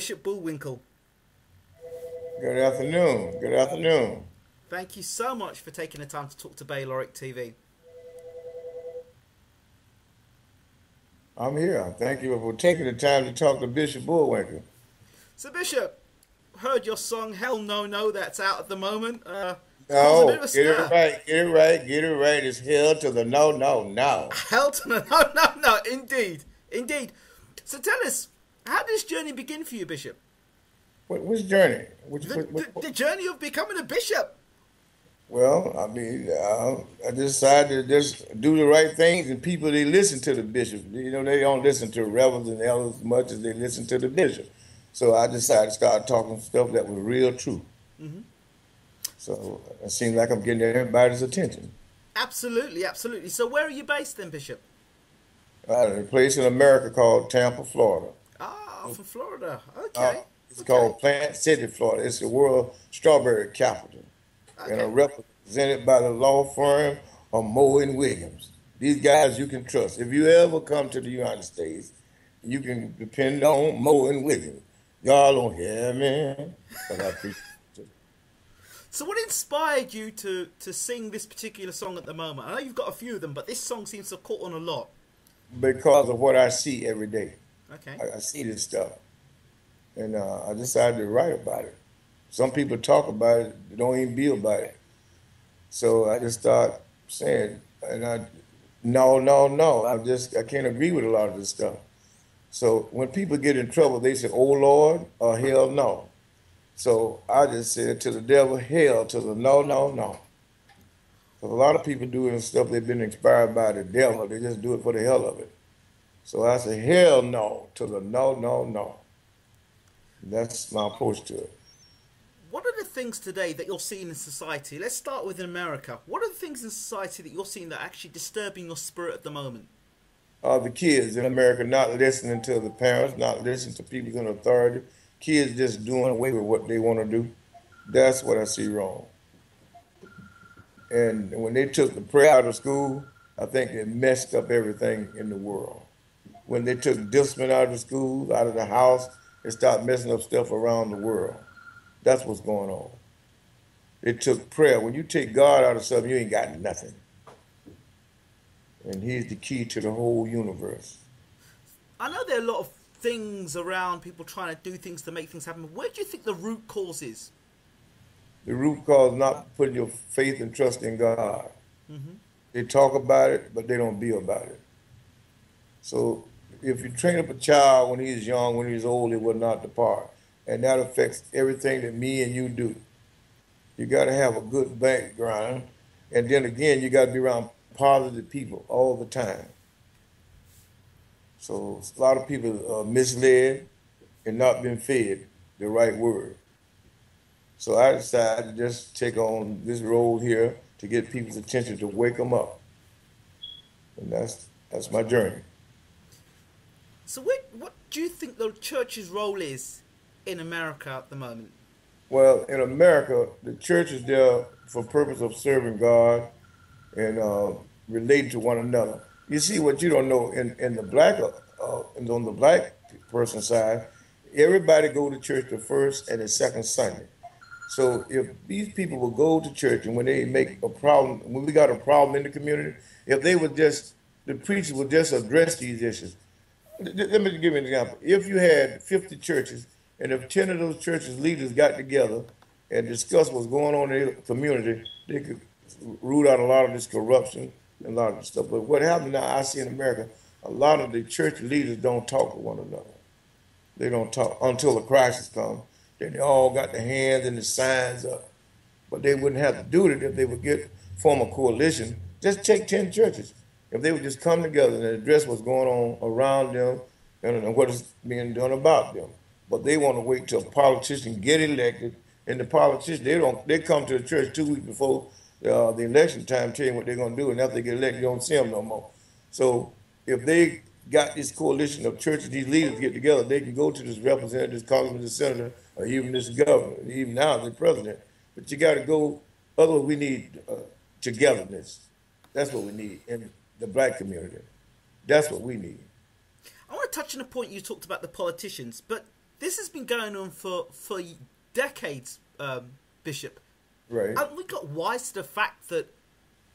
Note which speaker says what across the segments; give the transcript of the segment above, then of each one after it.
Speaker 1: Bishop BullWinkle.
Speaker 2: Good afternoon. Good afternoon.
Speaker 1: Thank you so much for taking the time to talk to Bayloric TV.
Speaker 2: I'm here. Thank you for taking the time to talk to Bishop BullWinkle.
Speaker 1: So, Bishop, heard your song Hell No No that's out at the moment. It's caused a bit of
Speaker 2: No,
Speaker 1: a
Speaker 2: get it
Speaker 1: stir.
Speaker 2: right. Get it right. Get it right. It's hell to the no, no, no.
Speaker 1: Hell to the no, no, no. Indeed. Indeed. So tell us, how did this journey begin for you, Bishop?
Speaker 2: Which journey?
Speaker 1: The journey of becoming a bishop.
Speaker 2: Well, I mean, I decided to just do the right things, and people, they listen to the bishop. You know, they don't listen to reverends and elders as much as they listen to the bishop. So I decided to start talking stuff that was real true.
Speaker 1: Hmm.
Speaker 2: So it seems like I'm getting everybody's attention.
Speaker 1: Absolutely, absolutely. So where are you based then, Bishop?
Speaker 2: A place in America called Tampa, Florida.
Speaker 1: Ah, from Florida.
Speaker 2: Uh,
Speaker 1: Okay.
Speaker 2: it's
Speaker 1: Okay.
Speaker 2: called Plant City, Florida. It's the world strawberry capital, and
Speaker 1: Okay.
Speaker 2: I'm represented by the law firm of Moe and Williams. These guys you can trust. If you ever come to the United States, you can depend on Moe and Williams. Y'all don't hear me, but I appreciate it.
Speaker 1: So what inspired you to sing this particular song at the moment? I know you've got a few of them, but this song seems to have caught on a lot.
Speaker 2: Because of what I see every day.
Speaker 1: Okay.
Speaker 2: I see this stuff, and I decided to write about it. Some people talk about it, they don't even be about it. So I just start saying, and no, no, no. I can't agree with a lot of this stuff. So when people get in trouble, they say, "Oh Lord," or "Hell no." So I just said to the devil, "Hell to the no, no, no." 'Cause a lot of people doing stuff they've been inspired by the devil. They just do it for the hell of it. So I say, "Hell no to the no, no, no." That's my approach to it.
Speaker 1: What are the things today that you're seeing in society? Let's start with America. What are the things in society that you're seeing that are actually disturbing your spirit at the moment?
Speaker 2: The kids in America not listening to the parents, not listening to people in authority. Kids just doing away with what they want to do. That's what I see wrong. And when they took the prayer out of school, I think it messed up everything in the world. When they took discipline out of the schools, out of the house, they started messing up stuff around the world. That's what's going on. They took prayer. When you take God out of something, you ain't got nothing. And He's the key to the whole universe.
Speaker 1: I know there are a lot of things around, people trying to do things to make things happen. Where do you think the root cause is?
Speaker 2: The root cause not putting your faith and trust in God.
Speaker 1: Hmm.
Speaker 2: They talk about it, but they don't be about it. So if you train up a child when he's young, when he's old, he will not depart. And that affects everything that me and you do. You got to have a good background. And then again, you got to be around positive people all the time. So a lot of people are misled and not been fed the right word. So I decided to just take on this role here to get people's attention, to wake them up. And that's my journey.
Speaker 1: So what do you think the church's role is in America at the moment?
Speaker 2: Well, in America, the church is there for purpose of serving God and relating to one another. You see, what you don't know in the black and on the black person side, everybody go to church the first and the second Sunday. So if these people will go to church, and when they make a problem, when we got a problem in the community, if they would just, the preacher would just address these issues. Let me give you an example. If you had 50 churches, and if 10 of those churches leaders got together and discussed what's going on in the community, they could root out a lot of this corruption and a lot of this stuff. But what happens now, I see in America, a lot of the church leaders don't talk to one another. They don't talk until the crisis comes. Then they all got their hands and the signs up. But they wouldn't have to do it if they would form a coalition. Just take 10 churches. If they would just come together and address what's going on around them and what is being done about them. But they want to wait till politicians get elected, and the politicians, they come to the church 2 weeks before the election time, tell you what they're going to do, and after they get elected, you don't see them no more. So if they got this coalition of churches, these leaders get together, they can go to this representative, this congressman, this senator, or even this governor, even now the president. But you got to go. Otherwise, we need togetherness. That's what we need in the black community. That's what we need.
Speaker 1: I want to touch on a point you talked about the politicians, but This has been going on for decades, Bishop.
Speaker 2: Right.
Speaker 1: Haven't we got wise to the fact that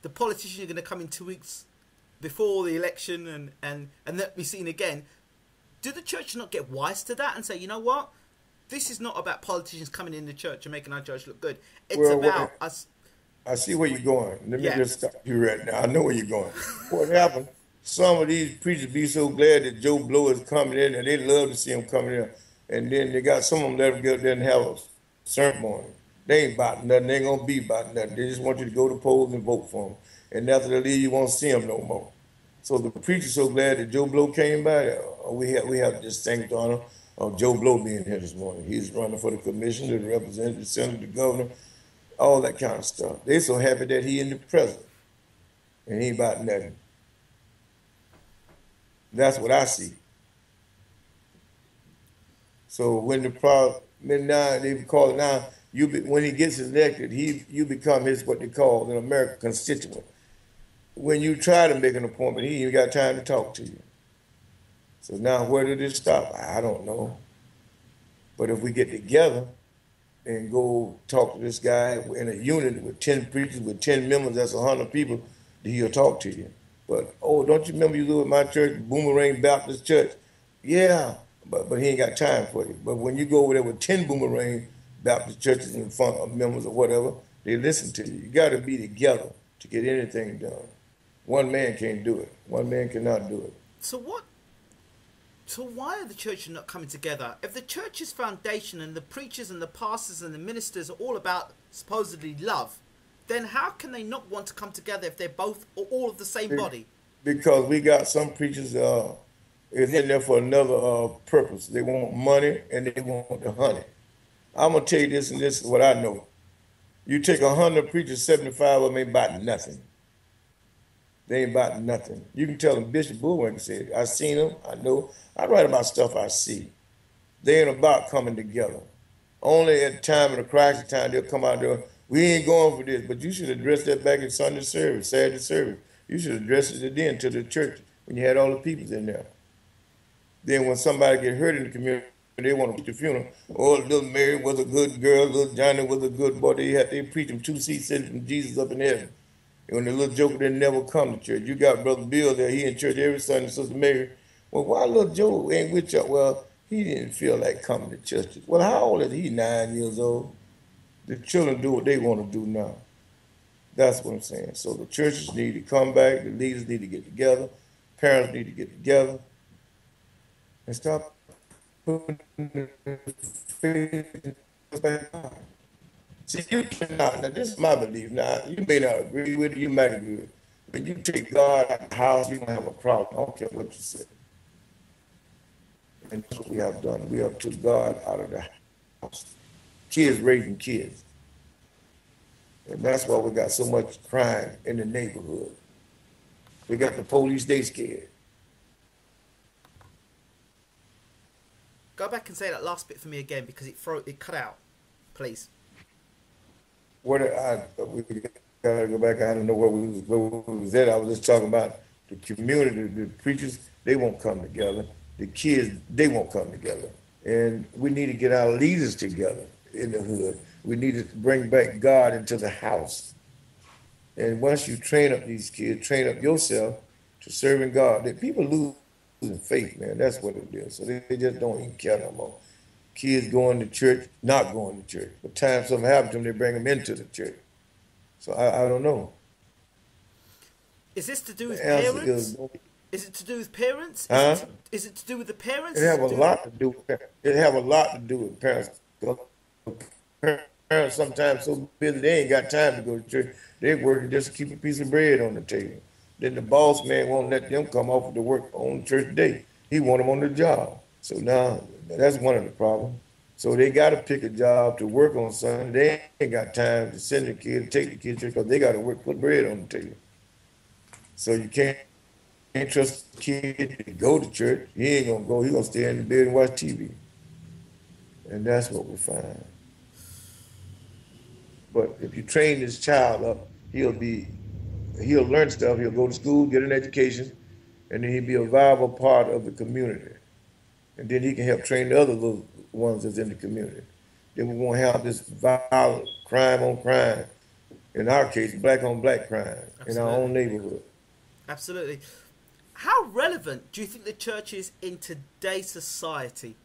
Speaker 1: the politicians are going to come in 2 weeks before the election and that be seen again? Do the church not get wise to that and say, you know what? This is not about politicians coming in the church and making our church look good. It's about us.
Speaker 2: I see where you're going. Let me
Speaker 1: Yeah.
Speaker 2: just stop you right now. I know where you're going. What happened? Some of these preachers be so glad that Joe Blow is coming in, and they love to see him coming in. And then they got some of them let him get there and have a ceremony. They ain't about nothing. They ain't gonna be about nothing. They just want you to go to polls and vote for them. And after they leave, you won't see them no more. So the preacher's so glad that Joe Blow came by. We have distinct honor of Joe Blow being here this morning. He's running for the commission, the representative, the senator, the governor, all that kind of stuff. They so happy that he in the president, and he ain't about nothing. That's what I see. So when now they call it now, when he gets elected, you become his what they call in America constituent. When you try to make an appointment, he ain't got time to talk to you. So now where did it stop? I don't know. But if we get together and go talk to this guy in a unit with 10 preachers, with 10 members, that's 100 people, he'll talk to you. But, oh, don't you remember you live at my church, Boomerang Baptist Church? Yeah, but he ain't got time for you. But when you go over there with 10 Boomerang Baptist churches in front of members or whatever, they listen to you. You got to be together to get anything done. One man can't do it. One man cannot do it.
Speaker 1: So why are the churches not coming together? If the church's foundation and the preachers and the pastors and the ministers are all about supposedly love, then how can they not want to come together if they're both all of the same body? Because
Speaker 2: we got some preachers is in there for another purpose. They want money and they want the honey. I'm gonna tell you this, and this is what I know. You take 100 preachers, 75 of them ain't about nothing. They ain't about nothing. You can tell them Bishop BullWinkle said, I seen them, I know. I write about stuff I see. They ain't about coming together. Only at the time of the crisis time, they'll come out there, we ain't going for this, but you should address that back in Sunday service, Saturday service. You should address it then to the church when you had all the peoples in there. Then when somebody get hurt in the community, they want to preach the funeral. Oh, little Mary was a good girl, little Johnny was a good boy. They preach them 2 seats sitting from Jesus up in heaven. And when the little joker didn't never come to church, you got Brother Bill there, he in church every Sunday, Sister Mary. Well, why little Joe ain't with you? Well, he didn't feel like coming to church. Well, how old is he? 9 years old. The children do what they want to do now. That's what I'm saying. So the churches need to come back, the leaders need to get together, parents need to get together, and stop putting the faith back on. See, you cannot, now this is my belief, now you may not agree with it, you might agree with it. When you take God out of the house, you're going to have a problem. I don't care what you say. And that's what we have done. We have took God out of the house. Kids raising kids. And that's why we got so much crime in the neighborhood. We got the police, they scared.
Speaker 1: Go back and say that last bit for me again because it cut out, please.
Speaker 2: We gotta go back. I don't know where we was at. I was just talking about the community, the preachers, they won't come together. The kids, they won't come together. And we need to get our leaders together in the hood. We need to bring back God into the house. And once you train up these kids, train up yourself to serving God, that people losing faith, man. That's what it is. So they just don't even care no more. Kids going to church, not going to church. By the time something happens to them, they bring them into the church. So I don't know.
Speaker 1: Is this to do with parents? Is it to do with parents?
Speaker 2: Huh?
Speaker 1: Is it to do with the parents?
Speaker 2: It have a lot to do with parents. It have a lot to do with parents. Parents sometimes so busy they ain't got time to go to church. They're working just to keep a piece of bread on the table. Then the boss man won't let them come off to work on church day. He want them on the job. So now that's one of the problems. So they got to pick a job to work on Sunday. They ain't got time to send the kid, take the kid to church because they got to work, put bread on the table. So you can't trust the kid to go to church. He ain't gonna go. He gonna stay in the bed and watch TV. And that's what we find. But if you train this child up, he'll learn stuff. He'll go to school, get an education, and then he'll be a viable part of the community. And then he can help train the other little ones that's in the community. Then we won't have this violent crime on crime. In our case, black on black crime in our
Speaker 1: Absolutely.
Speaker 2: own neighborhood.
Speaker 1: Absolutely. How relevant do you think the church is in today's society?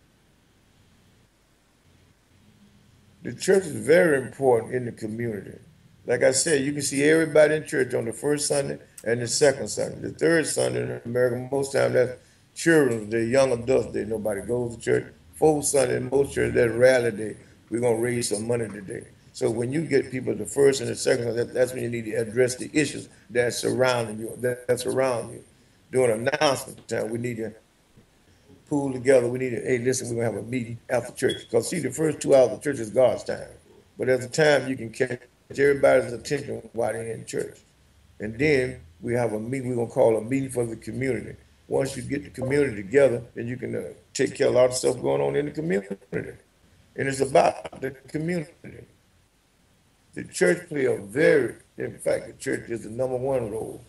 Speaker 2: The church is very important in the community. Like I said, you can see everybody in church on the first Sunday and the second Sunday. The third Sunday in America, most times that's children's day, young adults day. Nobody goes to church. Fourth Sunday in most churches, that's rally day. We're going to raise some money today. So when you get people the first and the second Sunday, that's when you need to address the issues that surrounding you, that's around you. During announcement time, we need to pool together. We need to, hey, listen, we're going to have a meeting after church. Because, see, the first 2 hours of church is God's time. But there's a time you can catch everybody's attention while they're in church. And then we have a meeting, we're going to call a meeting for the community. Once you get the community together, then you can take care of a lot of stuff going on in the community. And it's about the community. The church play a very, in fact, the church is the number one role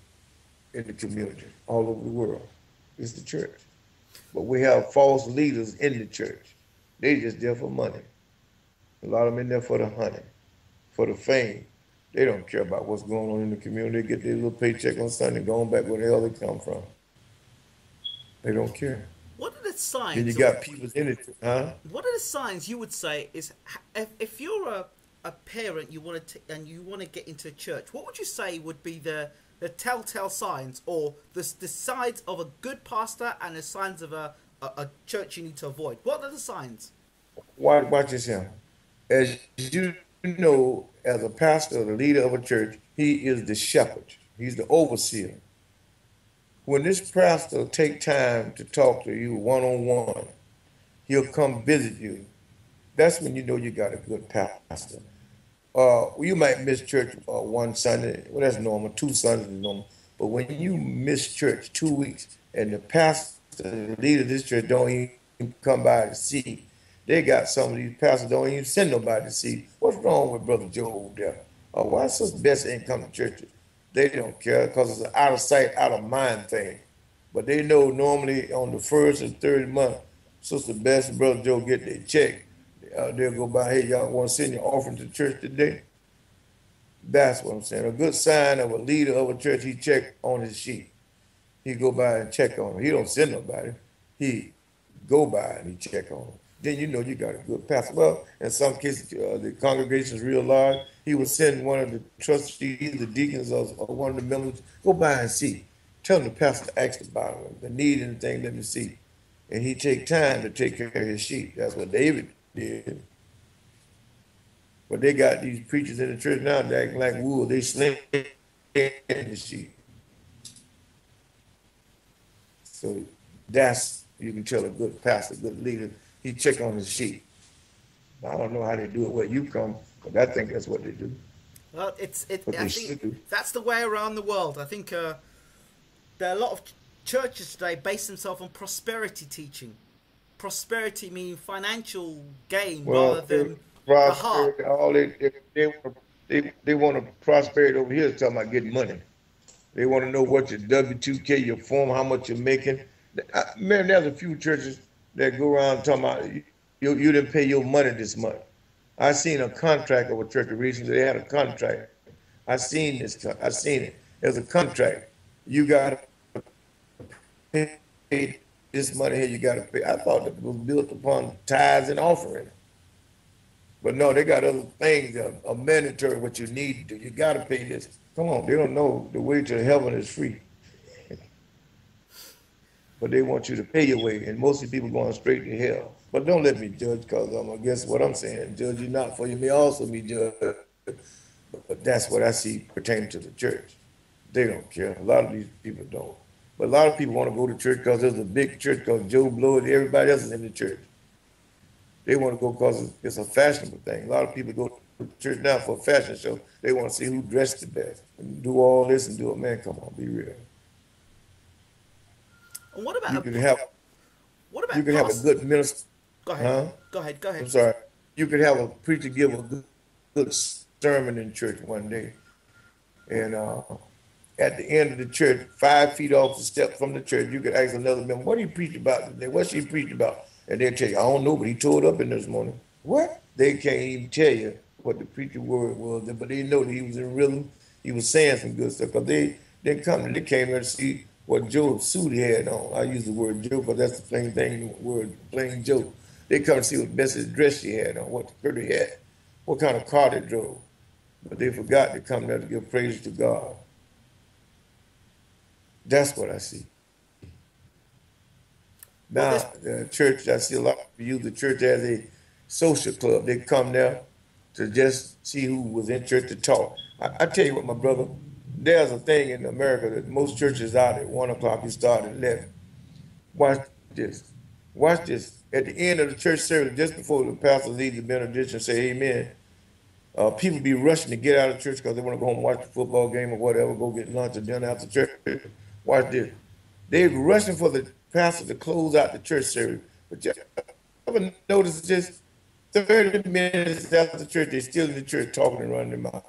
Speaker 2: in the community all over the world. It's the church. But we have false leaders in the church. They just there for money. A lot of them in there for the honey, for the fame. They don't care about what's going on in the community. They get their little paycheck on Sunday, going back where the hell they come from. They don't care.
Speaker 1: What are the
Speaker 2: Then you
Speaker 1: signs?
Speaker 2: got people in it, huh?
Speaker 1: What are the signs you would say is if you're a parent you want to and you want to get into a church? What would you say would be the telltale signs or the signs of a good pastor and the signs of a church you need to avoid? What are the signs?
Speaker 2: Watch this here. As you know, as a pastor, the leader of a church, he is the shepherd. He's the overseer. When this pastor take time to talk to you one-on-one, he'll come visit you. That's when you know you got a good pastor. You might miss church one Sunday. Well, that's normal. 2 Sundays is normal. But when you miss church 2 weeks and the pastor, the leader of this church don't even come by to see, they got some of these pastors don't even send nobody to see. What's wrong with Brother Joe over there? Why Sister Bessie ain't come to church? They don't care because it's an out of sight, out of mind thing. But they know normally on the first and third month, Sister Bessie and Brother Joe get their check. They'll go by, hey, y'all want to send your offering to church today? That's what I'm saying. A good sign of a leader of a church, he check on his sheep. He go by and check on them. He don't send nobody. He go by and he check on them. Then you know you got a good pastor. Well, in some cases, the congregation is real large. He would send one of the trustees, the deacons, or one of the members, go by and see. Tell them the pastor asked about them, the need anything, let me see. And he take time to take care of his sheep. That's what David did. But they got these preachers in the church now that acting like wool. They sling the sheep. So that's, you can tell a good pastor, a good leader, he check on his sheep. I don't know how they do it where you come, but I think that's what they do.
Speaker 1: Well,
Speaker 2: What
Speaker 1: I
Speaker 2: they should do.
Speaker 1: think that's the way around the world. I think there are a lot of churches today base themselves on prosperity teaching. Prosperity meaning financial gain rather
Speaker 2: Well,
Speaker 1: than the heart.
Speaker 2: prosperity, all they want to prosperity over here is talking about getting money. They want to know what your W-2K, your form, how much you're making. Man, there's a few churches that go around talking about you didn't pay your money this month. I seen a contract of a church recently. They had a contract. I seen this. I seen it. There's a contract. You got to pay this money here. You got to pay. I thought it was built upon tithes and offering. But no, they got other things that are mandatory, what you need to do. You got to pay this. Come on, they don't know the way to heaven is free. But they want you to pay your way, and most of the people going straight to hell. But don't let me judge because I'm against what I'm saying. Judge you not, for you may also be judged. But that's what I see pertaining to the church. They don't care. A lot of these people don't. But a lot of people want to go to church because there's a big church because Joe Blow and everybody else is in the church. They want to go because it's a fashionable thing. A lot of people go to church now for a fashion show. They want to see who dressed the best and do all this and do it. Man, come on, be real.
Speaker 1: And what about
Speaker 2: You can have you can have a good minister.
Speaker 1: Go ahead.
Speaker 2: Huh?
Speaker 1: Go ahead. Go
Speaker 2: I'm
Speaker 1: ahead.
Speaker 2: sorry. You could have a preacher give a good sermon in church one day, and at the end of the church, 5 feet off the step from the church, you could ask another member, "What do you preach about today? What she preached about?" And they'll tell you, I don't know, but he tore it up in this morning. What? They can't even tell you what the preacher word was, but they know that he was in rhythm. He was saying some good stuff. Because they came there to see what Joe's suit he had on. I use the word Joe because that's the plain thing, word plain Joe. They come to see what best dress she had on, what the skirt he had, what kind of car they drove. But they forgot to come there to give praise to God. That's what I see.
Speaker 1: Well,
Speaker 2: Now, the church, I see a lot of people use the church as a social club. They come there to just see who was in church to talk. I tell you what, my brother, there's a thing in America that most churches out at 1 o'clock, you start at 11. Watch this. Watch this. At the end of the church service, just before the pastor leads the benediction and say amen, people be rushing to get out of church because they want to go home and watch the football game or whatever, go get lunch or dinner after church. Watch this. They're rushing for the pastor to close out the church service. But you ever notice just 30 minutes after church, they're still in the church talking and running their mouth.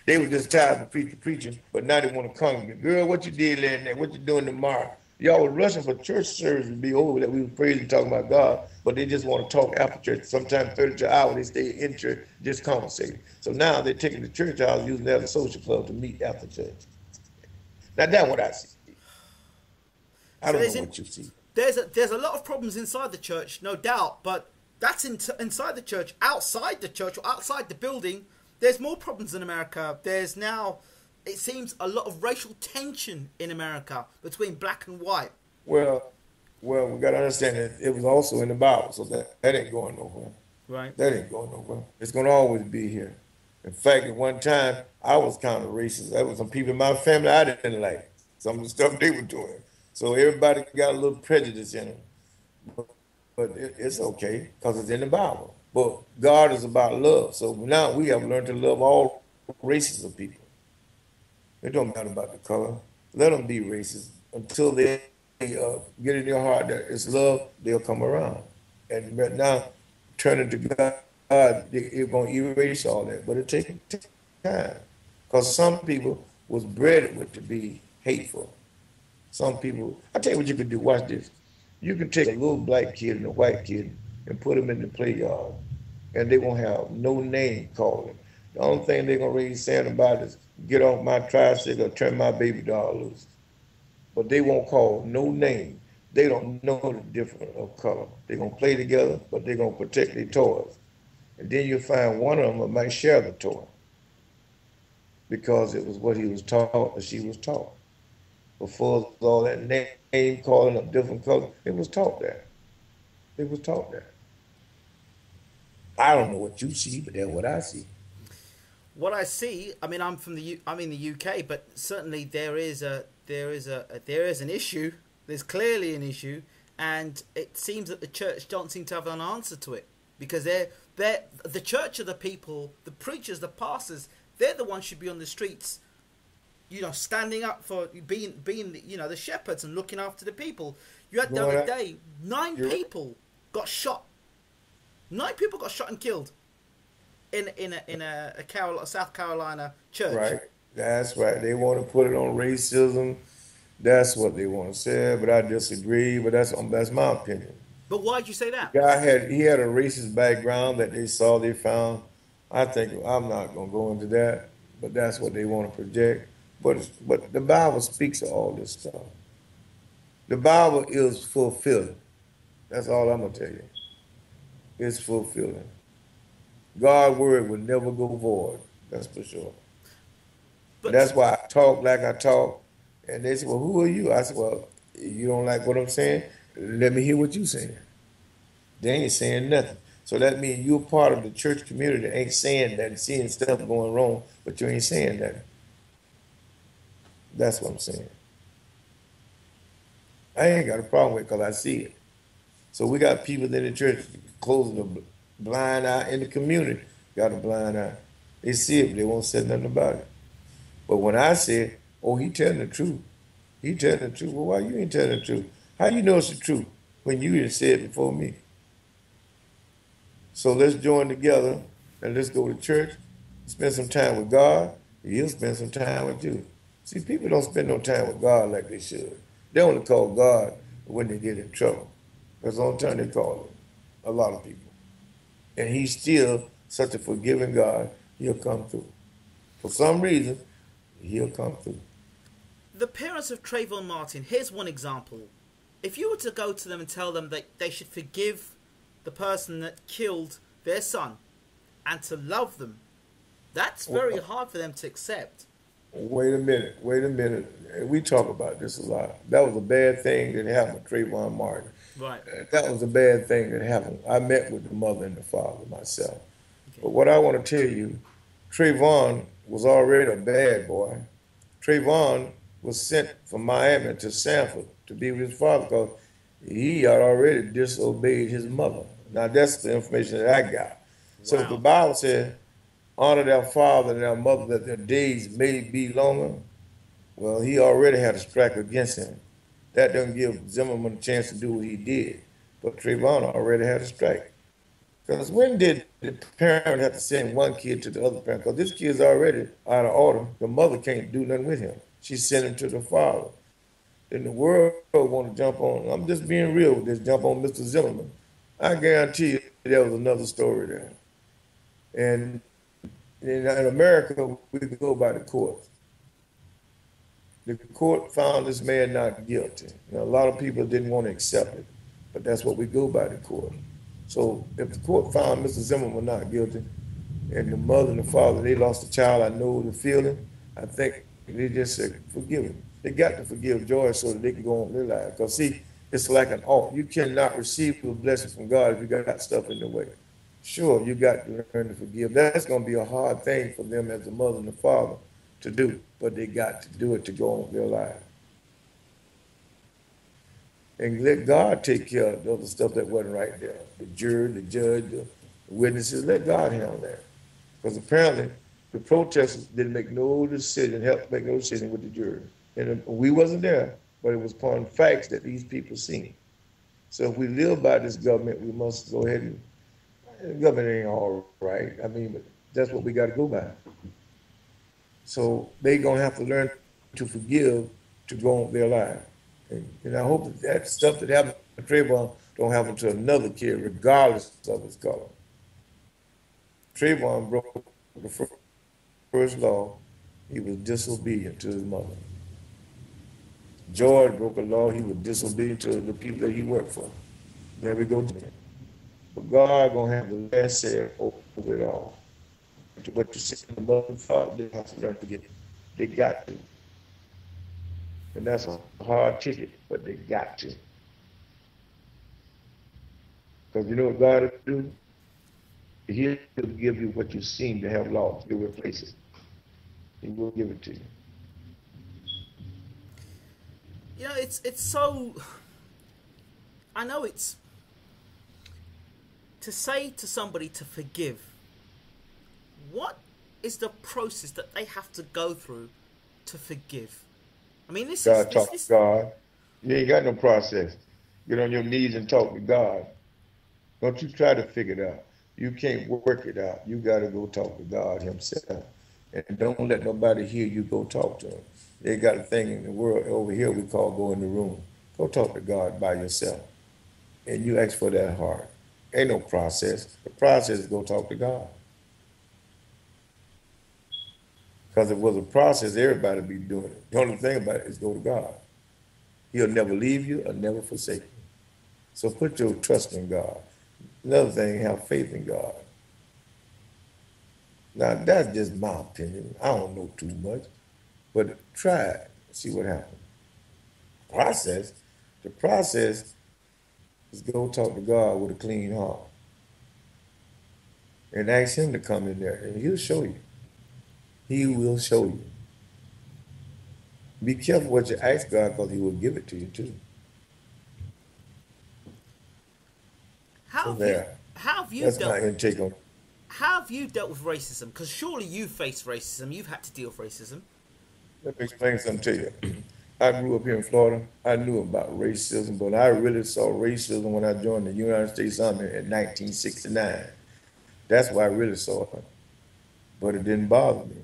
Speaker 2: They were just tired of preaching, but now they want to congregate. Girl, what you did last night? What you doing tomorrow? Y'all were rushing for church service to be over, that we were praising, talking about God, but they just want to talk after church. Sometimes 30 to an hour, they stay in church, just conversating. So now they're taking the church house, using that as a social club to meet after church. Now that's what I see. I don't know what you see.
Speaker 1: There's a lot of problems inside the church, no doubt, but that's inside the church. Outside the church or outside the building, there's more problems in America. There's now, it seems, a lot of racial tension in America between black and white.
Speaker 2: Well, we got to understand that it was also in the Bible, so that ain't going nowhere.
Speaker 1: Right.
Speaker 2: That ain't going nowhere. It's going to always be here. In fact, at one time, I was kind of racist. There was some people in my family I didn't like, some of the stuff they were doing. So everybody got a little prejudice in them. But it's okay because it's in the Bible. But God is about love. So now we have learned to love all races of people. It don't matter about the color. Let them be racist until they get in your heart that it's love, they'll come around. And now, turning to God, it's going to erase all that. But it takes time. Because some people was bred with to be hateful. Some people, I tell you what you can do, watch this. You can take a little black kid and a white kid and put them in the play yard, and they won't have no name called them. The only thing they're going to raise saying about is, get off my tricycle or turn my baby doll loose. But they won't call no name. They don't know the difference of color. They're going to play together, but they're going to protect their toys. And then you'll find one of them that might share the toy because it was what he was taught or she was taught. Before all that name calling of different colors, it was taught that. It was taught that. I don't know what you see, but that's what I see.
Speaker 1: What I see, I mean, I'm in the UK, but certainly there is an issue. There's clearly an issue, and it seems that the church don't seem to have an answer to it because they're the church are the people, the preachers, the pastors. They're the ones who should be on the streets, standing up for being the shepherds and looking after the people. You had the other day, 9 people got shot. 9 people got shot and killed in a South Carolina church.
Speaker 2: Right, that's right. They want to put it on racism. That's what they want to say, but I disagree. But that's my opinion.
Speaker 1: But why did you say that?
Speaker 2: Guy he had a racist background that they found. I think I'm not gonna go into that, but that's what they want to project. But the Bible speaks of all this stuff. The Bible is fulfilling. That's all I'm gonna tell you. It's fulfilling. God's word will never go void. That's for sure. But that's why I talk like I talk. And they say, well, who are you? I said, well, you don't like what I'm saying? Let me hear what you're saying. They ain't saying nothing. So that means you're part of the church community that ain't saying that and seeing stuff going wrong, but you ain't saying that. That's what I'm saying. I ain't got a problem with it because I see it. So we got people in the church closing a blind eye in the community. Got a blind eye. They see it, but they won't say nothing about it. But when I say, oh, he telling the truth. He telling the truth. Well, why you ain't telling the truth? How you know it's the truth when you didn't say it before me? So let's join together and let's go to church, spend some time with God, and he'll spend some time with you. See, people don't spend no time with God like they should. They only call God when they get in trouble. That's the only time they call him. A lot of people. And he's still such a forgiving God, he'll come through. For some reason, he'll come through.
Speaker 1: The parents of Travon Martin, here's one example. If you were to go to them and tell them that they should forgive the person that killed their son and to love them, that's very hard for them to accept.
Speaker 2: Wait a minute, wait a minute. We talk about this a lot. That was a bad thing that happened with Travon Martin.
Speaker 1: Right.
Speaker 2: That was a bad thing that happened. I met with the mother and the father myself.
Speaker 1: Okay.
Speaker 2: But what I want to tell you, Travon was already a bad boy. Travon was sent from Miami to Sanford to be with his father because he had already disobeyed his mother. Now that's the information that I got. So the
Speaker 1: Wow.
Speaker 2: Bible said, honor their father and their mother that their days may be longer. Well, he already had a strike against him. That doesn't give Zimmerman a chance to do what he did. But Travon already had a strike. Because when did the parent have to send one kid to the other parent? Because this kid's already out of order. The mother can't do nothing with him. She sent him to the father. Then the world want to jump on, I'm just being real with this, jump on Mr. Zimmerman. I guarantee you there was another story there. And in America, we go by the courts. The court found this man not guilty. Now, a lot of people didn't want to accept it, but that's what we go by, the court. So if the court found Mr. Zimmerman not guilty, and the mother and the father, they lost a child, I know the feeling, I think they just said, forgive him. They got to forgive George so that they can go on their life. Because see, it's like an alt. You cannot receive a blessing from God if you got stuff in the way. Sure, you got to learn to forgive. That's going to be a hard thing for them as the mother and the father to do, but they got to do it to go on their life. And let God take care of the other stuff that wasn't right there. The jury, the judge, the witnesses, let God handle that. Because apparently the protesters didn't make no decision, help make no decision with the jury. And we wasn't there, but it was upon facts that these people seen. So if we live by this government, we must go ahead and, the government ain't all right. I mean, but that's what we got to go by. So they going to have to learn to forgive to go on their life. And I hope that that stuff that happened to Travon don't happen to another kid, regardless of his color. Travon broke the first law. He was disobedient to his mother. George broke a law. He was disobedient to the people that he worked for. There we go. But God gonna have the last say over it all. What you say in the mother and father, they have to learn to get it. They got to. And that's a hard ticket, but they got to. Because you know what God will do? He'll give you what you seem to have lost. He'll replace it. He will give it to you.
Speaker 1: You know, it's so. I know it's to say to somebody to forgive. What is the process that they have to go through to forgive? I mean, this is
Speaker 2: God talk to God. You ain't got no process. Get on your knees and talk to God. Don't you try to figure it out. You can't work it out. You got to go talk to God himself. And don't let nobody hear you go talk to him. They got a thing in the world over here we call go in the room. Go talk to God by yourself. And you ask for that heart. Ain't no process. The process is go talk to God. Because if it was a process, everybody would be doing it. The only thing about it is go to God. He'll never leave you or never forsake you. So put your trust in God. Another thing, have faith in God. Now, that's just my opinion. I don't know too much. But try it. See what happens. The process is go talk to God with a clean heart. And ask him to come in there, and he'll show you. He will show you. Be careful what you ask God, because he will give it to you too.
Speaker 1: How have you
Speaker 2: That's
Speaker 1: dealt?
Speaker 2: my intake on.
Speaker 1: How have you dealt with racism? Because surely you faced racism. You've had to deal with racism.
Speaker 2: Let me explain something to you. I grew up here in Florida. I knew about racism, but I really saw racism when I joined the United States Army in 1969. That's why I really saw it. But it didn't bother me.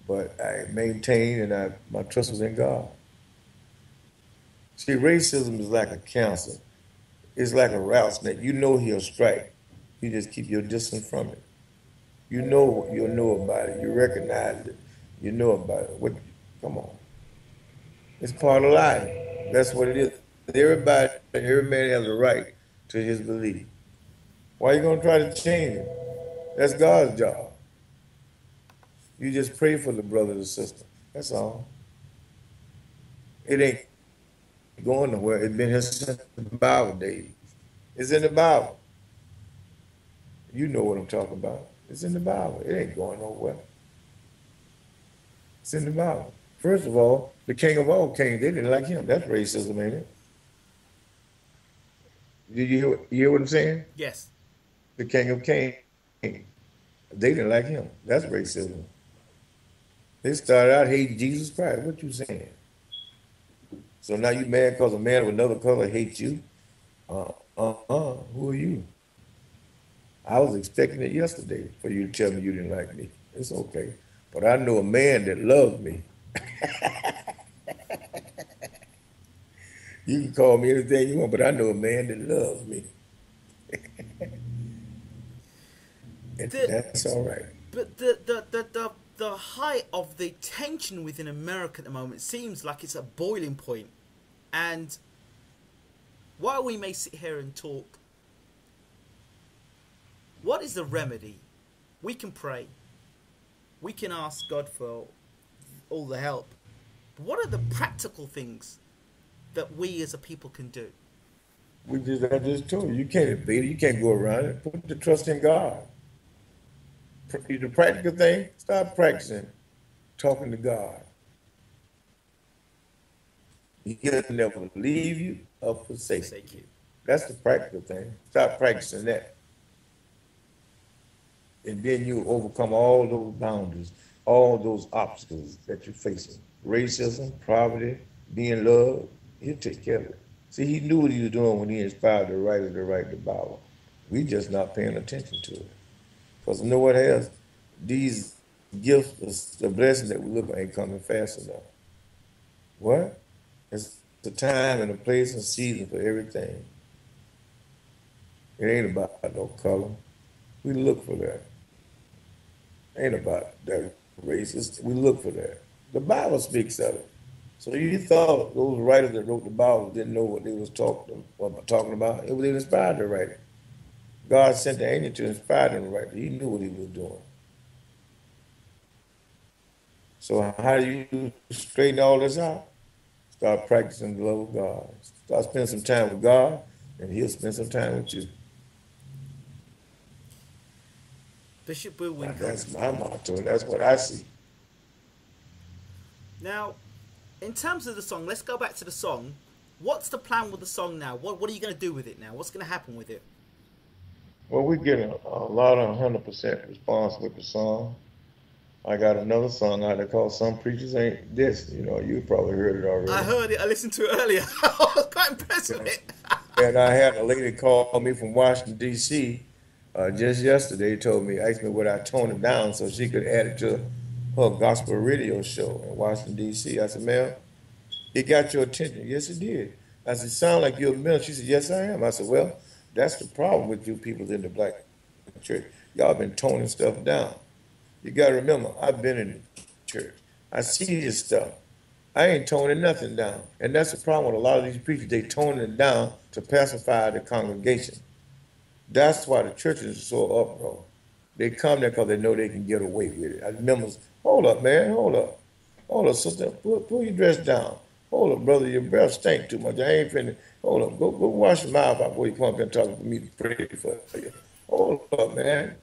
Speaker 2: But I maintained, and my trust was in God. See, racism is like a cancer. It's like a rattlesnake. You know he'll strike. You just keep your distance from it. You'll know about it. You recognize it. You know about it. What? Come on. It's part of life. That's what it is. Everybody, every man has a right to his belief. Why are you gonna try to change it? That's God's job. You just pray for the brother and sister. That's all. It ain't going nowhere. It's been here since the Bible days. It's in the Bible. You know what I'm talking about. It's in the Bible. It ain't going nowhere. It's in the Bible. First of all, the king of all kings, they didn't like him. That's racism, ain't it? Did you hear what I'm saying?
Speaker 1: Yes.
Speaker 2: The king of kings, they didn't like him. That's racism. They started out hating Jesus Christ. What you saying? So now you mad because a man of another color hates you? Who are you? I was expecting it yesterday for you to tell me you didn't like me. It's okay. But I know a man that loves me. You can call me anything you want, but I know a man that loves me. And that's all right.
Speaker 1: But the height of the tension within America at the moment seems like it's at boiling point. And while we may sit here and talk, what is the remedy? We can pray. We can ask God for all the help. But what are the practical things that we as a people can do?
Speaker 2: I just told you, you can't debate it. You can't go around it. Put the trust in God. The practical thing, start practicing talking to God. He'll never leave you or forsake you. That's the practical thing. Start practicing that. And then you overcome all those boundaries, all those obstacles that you're facing. Racism, poverty, being loved, he'll take care of it. See, he knew what he was doing when he inspired the writer to write the Bible. We just not paying attention to it. Because you know what else? These gifts, the blessing that we look at ain't coming fast enough. What? It's the time and a place and season for everything. It ain't about no color. We look for that. Ain't about that racist. We look for that. The Bible speaks of it. So you thought those writers that wrote the Bible didn't know what they was talking about? It was inspired to write it. God sent the angel to inspire them to write it. He knew what he was doing. So how do you straighten all this out? Start practicing the love of God. Start spending some time with God, and he'll spend some time with you.
Speaker 1: Bishop BullWinkle.
Speaker 2: That's my motto. That's what I see.
Speaker 1: Now, in terms of the song, let's go back to the song. What's the plan with the song now? What are you going to do with it now? What's going to happen with it?
Speaker 2: Well, we're getting a lot of 100% response with the song. I got another song out there called Some Preachers Ain't This. You know, you probably heard it already.
Speaker 1: I heard it. I listened to it earlier. I was quite impressed with it.
Speaker 2: And I had a lady call me from Washington, D.C. Just yesterday, asked me would I tone it down so she could add it to her gospel radio show in Washington, D.C. I said, ma'am, it got your attention. Yes, it did. I said, sound like you're a minister. She said, yes, I am. I said, well, that's the problem with you people in the black church. Y'all been toning stuff down. You got to remember, I've been in the church. I see this stuff. I ain't toning nothing down. And that's the problem with a lot of these preachers. They toning it down to pacify the congregation. That's why the churches are so uproar. They come there because they know they can get away with it. I remember, hold up, man, hold up. Hold up, sister, pull your dress down. Hold up, brother, your breath stink too much. I ain't finna, hold up, go wash your mouth out before you come up and talk to me to pray for you. Hold up, man.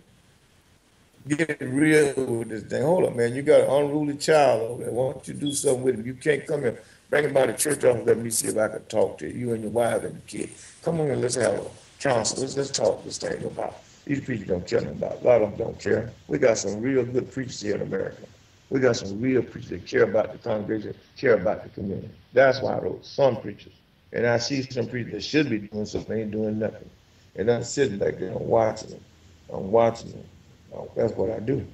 Speaker 2: Get real with this thing. Hold up, man. You got an unruly child over there. Why don't you do something with him? You can't come here. Bring him by the church office. Let me see if I can talk to you and your wife and the kid. Come on and let's have a council. Let's talk this thing about. These preachers don't care about. A lot of them don't care. We got some real good preachers here in America. We got some real preachers that care about the congregation, care about the community. That's why I wrote some preachers. And I see some preachers that should be doing something, ain't doing nothing. And I'm sitting back there and watching them. I'm watching them. That's what I do.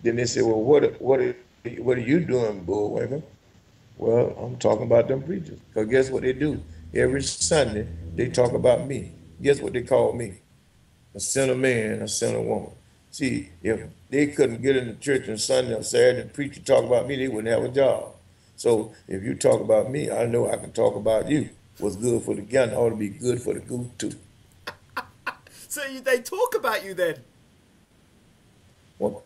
Speaker 2: Then they say, well, what are you doing, BullWinkle? Well, I'm talking about them preachers. Because guess what they do? Every Sunday, they talk about me. Guess what they call me? A sinner man, a sinner woman. See, if they couldn't get into church on Sunday or Saturday and preach and talk about me, they wouldn't have a job. So if you talk about me, I know I can talk about you. What's good for the gun ought to be good for the goose too.
Speaker 1: So they talk about you then?
Speaker 2: Well,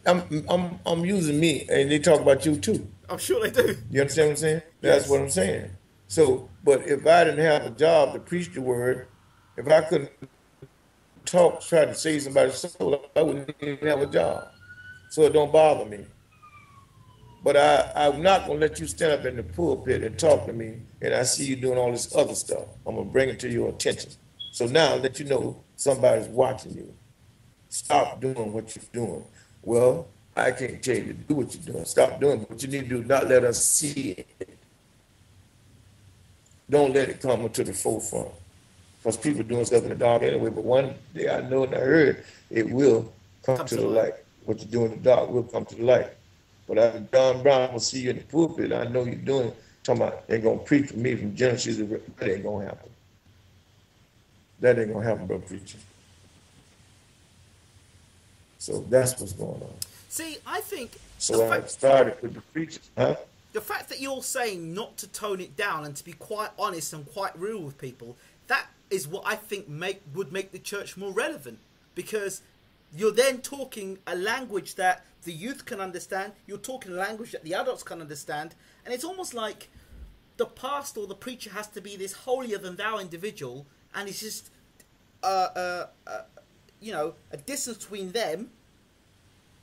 Speaker 2: I'm using me, and they talk about you too.
Speaker 1: I'm sure they do.
Speaker 2: You understand what I'm saying? That's what
Speaker 1: Yes.
Speaker 2: I'm saying. So, but if I didn't have a job to preach the word, if I couldn't talk, try to save somebody's soul, I wouldn't even have a job. So it don't bother me. But I'm not gonna let you stand up in the pulpit and talk to me, and I see you doing all this other stuff. I'm gonna bring it to your attention. So now let you know somebody's watching you. Stop doing what you're doing. Well, I can't tell you to do what you're doing. Stop doing what you need to do. Not let us see it. Don't let it come to the forefront. Because people doing stuff in the dark anyway. But one day I know and I heard it will come
Speaker 1: Come
Speaker 2: to
Speaker 1: to
Speaker 2: the
Speaker 1: light.
Speaker 2: light. What you do in the dark will come to the light. But after John Brown will see you in the pulpit, I know you're doing, talking about, they're going to preach for me from Genesis. That ain't going to happen. That ain't going to happen, brother preacher. So that's what's going on.
Speaker 1: See, I think
Speaker 2: So I started with the preachers, huh?
Speaker 1: the fact that you're saying not to tone it down and to be quite honest and quite real with people, that is what I think would make the church more relevant, because you're then talking a language that the youth can understand, you're talking a language that the adults can understand, and it's almost like the pastor or the preacher has to be this holier than thou individual, and it's just a distance between them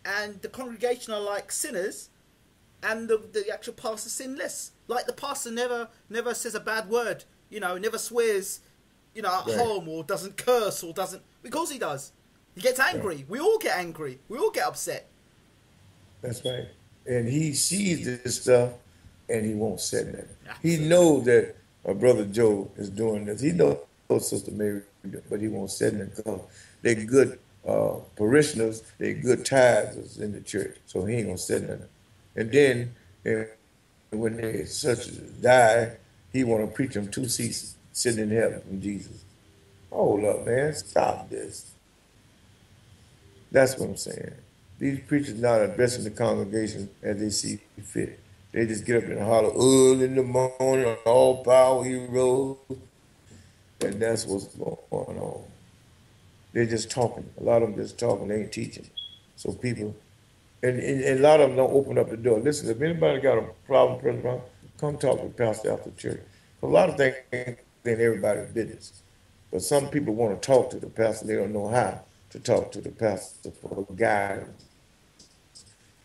Speaker 1: and the congregation are like sinners, and the actual pastor sinless. Like the pastor never says a bad word, never swears, at
Speaker 2: Right.
Speaker 1: home, or doesn't curse, or doesn't, because he does. He gets angry.
Speaker 2: Right.
Speaker 1: We all get angry. We all get upset.
Speaker 2: That's right. And he sees this stuff and he won't say nothing. He
Speaker 1: Absolutely.
Speaker 2: knows that my brother Joe is doing this. He knows Sister Mary, but he won't say nothing because they're good parishioners, they're good tithers in the church. So he ain't gonna say nothing. And then when they such die, he wanna preach them 2 seats sitting in heaven from Jesus. Hold up, man, stop this. That's what I'm saying. These preachers not addressing the congregation as they see fit. They just get up and holler early in the morning, all power he rose, and that's what's going on. They're just talking. A lot of them just talking. They ain't teaching. So people, and a lot of them don't open up the door. Listen, if anybody got a problem, come talk to the pastor after church. A lot of things ain't everybody's business. But some people want to talk to the pastor. They don't know how to talk to the pastor for guidance,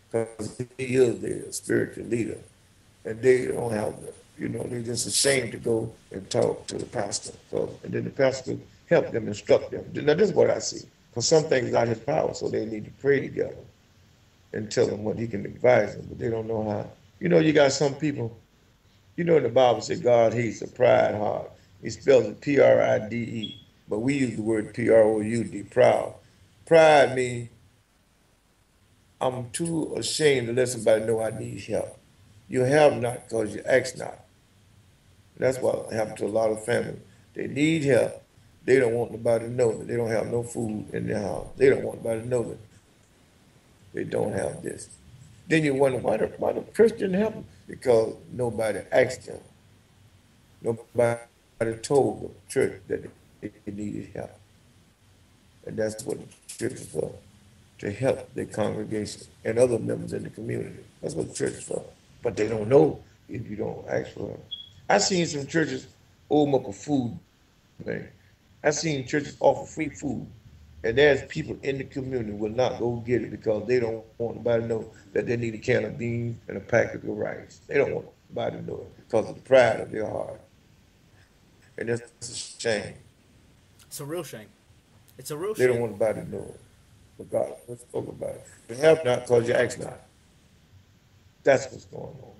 Speaker 2: because he is their spiritual leader, and they don't have the, they're just ashamed to go and talk to the pastor. So, and then the pastor help them, instruct them. Now, this is what I see. Because some things are out of his power, so they need to pray together and tell him what he can advise them, but they don't know how. You got some people, in the Bible says God hates a pride heart. He spells it Pride, but we use the word Proud, proud. Pride means I'm too ashamed to let somebody know I need help. You have not because you ask not. That's what happened to a lot of families. They need help. They don't want nobody to know that they don't have no food in their house. They don't want nobody to know that they don't have this. Then you wonder why the Christian help them? Because nobody asked them. Nobody told the church that they needed help. And that's what the church is for, to help their congregation and other members in the community. That's what the church is for. But they don't know if you don't ask for it. I seen some churches open up a food bank. I seen churches offer free food. And there's people in the community will not go get it because they don't want nobody to know that they need a can of beans and a packet of rice. They don't want nobody to know it because of the pride of their heart. And that's a shame.
Speaker 1: It's a real shame. It's a real
Speaker 2: They don't
Speaker 1: shame.
Speaker 2: want nobody to know it. But God, let's talk about it. You have not because you ask not. That's what's going on.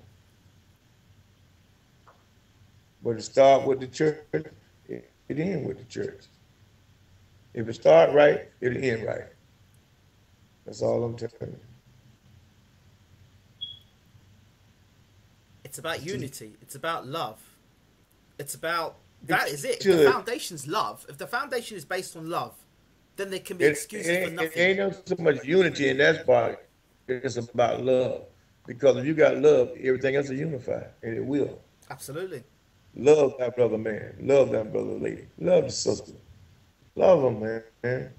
Speaker 2: But it start with the church, it end with the church. If it start right, it'll end right. That's all I'm telling you.
Speaker 1: It's about unity. It's about love. It's about that is it. If
Speaker 2: Should.
Speaker 1: the foundation's love, if the foundation is based on love, then there can be excuses for
Speaker 2: It
Speaker 1: nothing.
Speaker 2: ain't no so much unity in that part. It's about love. Because if you got love, everything else is unified, and it will.
Speaker 1: Absolutely.
Speaker 2: Love that brother man. Love that brother lady. Love the sister. Love them, man.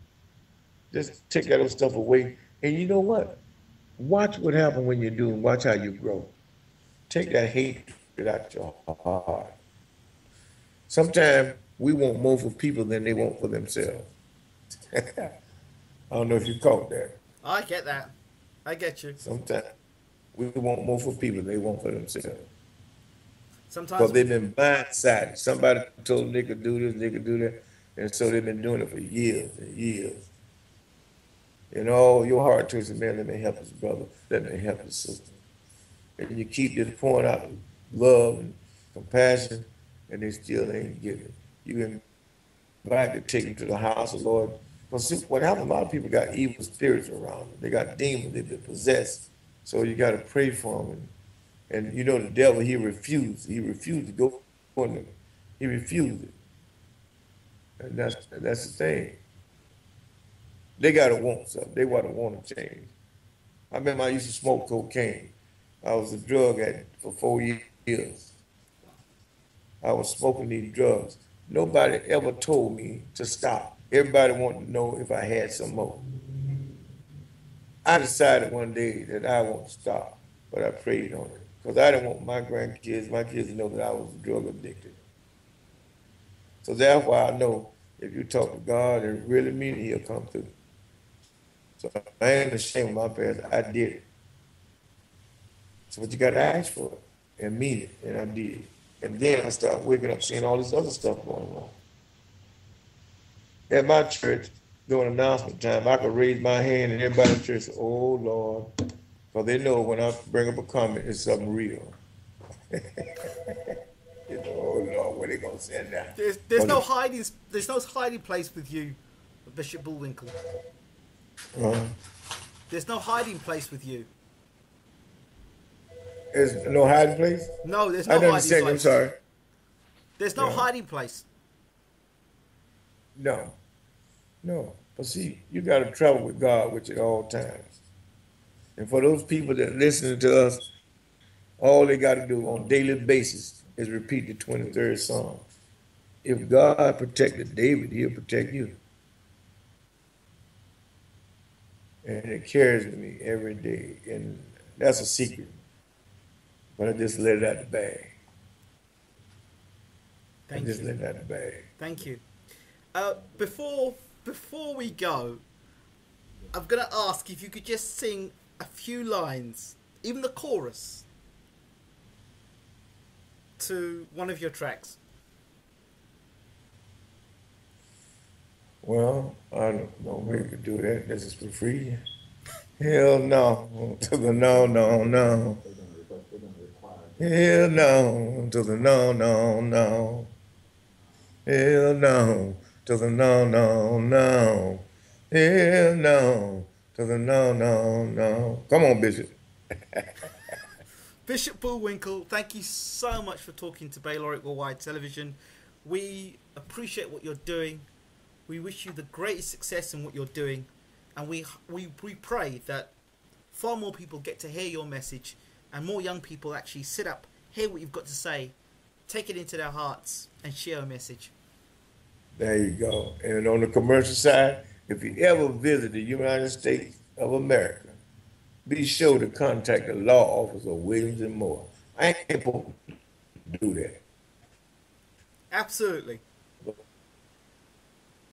Speaker 2: Just take that other stuff away. And you know what? Watch what happens when you do, and watch how you grow. Take that hatred out your heart. Sometimes we want more for people than they want for themselves. I don't know if you caught that.
Speaker 1: I get that. I get you.
Speaker 2: Sometimes we want more for people than they want for themselves.
Speaker 1: Sometimes
Speaker 2: Because they've been blindsided. Somebody told them they could do this, they could do that. And so they've been doing it for years and years. And all your heart twisted, man, let me help his brother. Let me help his sister. And you keep just pouring out love and compassion, and they still ain't getting it. You invite to take them to the house of the Lord. Because what happens, a lot of people got evil spirits around them. They got demons, they've been possessed. So you got to pray for them. And you know the devil, he refused. He refused to go on them. He refused it. And that's the thing. They got to want something. They want to change. I remember I used to smoke cocaine. I was a drug addict for 4 years. I was smoking these drugs. Nobody ever told me to stop. Everybody wanted to know if I had some more. I decided one day that I won't stop, but I prayed on it. Because I didn't want my kids to know that I was drug addicted. So that's why I know if you talk to God and really mean it, he'll come through. So I ain't ashamed of my past. I did it. So what you got to ask for it and mean it, and I did. And then I started waking up seeing all this other stuff going on. At my church, during announcement time, I could raise my hand and everybody in the church said, oh, Lord. Because they know when I bring up a comment, it's something real. You know, oh, Lord, what they going to say now?
Speaker 1: There's no hiding place with you, Bishop Bullwinkle. There's no hiding place with you.
Speaker 2: There's no hiding place?
Speaker 1: No, there's no
Speaker 2: I
Speaker 1: hiding
Speaker 2: understand.
Speaker 1: place.
Speaker 2: I'm sorry.
Speaker 1: There's no hiding place.
Speaker 2: No. But see, you got to travel with God with you at all times. And for those people that listen to us, all they got to do on a daily basis is repeat the 23rd Psalm. If God protected David, he'll protect you. And it carries me every day. And that's a secret. But I just let it out the bag.
Speaker 1: Thank
Speaker 2: let
Speaker 1: you.
Speaker 2: it out the bag.
Speaker 1: Thank you. Before we go, I'm going to ask if you could just sing a few lines, even the chorus, to one of your tracks.
Speaker 2: Well, I don't know if we could do that. This is for free. Hell no. To the no, no, no. Hell no. To the no, no, no. Hell no. To the no, no, no. Hell no. To the no, no, no. Come on, Bishop.
Speaker 1: Bishop Bullwinkle, thank you so much for talking to Bayloric Worldwide Television. We appreciate what you're doing. We wish you the greatest success in what you're doing. And we pray that far more people get to hear your message and more young people actually sit up, hear what you've got to say, take it into their hearts and share a message.
Speaker 2: There you go. And on the commercial side, if you ever visit the United States of America, be sure to contact the law office of Williams and Moore. I ain't supposed to do that.
Speaker 1: Absolutely.